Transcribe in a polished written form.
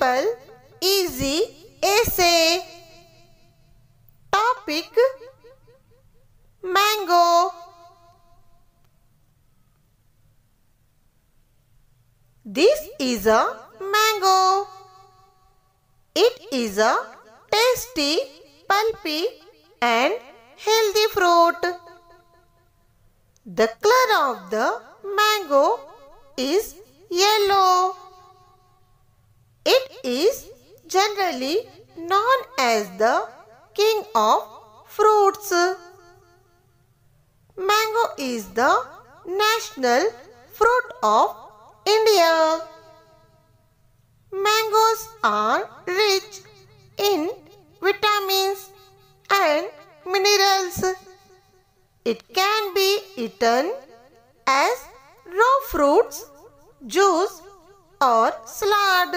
Simple, easy essay. Topic: mango. This is a mango. It is a tasty, pulpy and healthy fruit. The color of the mango is yellow. It is generally known as the king of fruits. Mango is the national fruit of India. Mangoes are rich in vitamins and minerals. It can be eaten as raw fruits, juice or salad.